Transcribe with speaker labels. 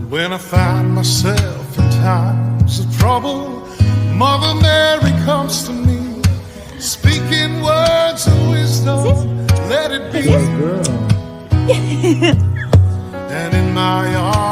Speaker 1: When I find myself in times of trouble, Mother Mary comes to me, speaking words of wisdom, let it be.
Speaker 2: Girl.
Speaker 1: And in my arms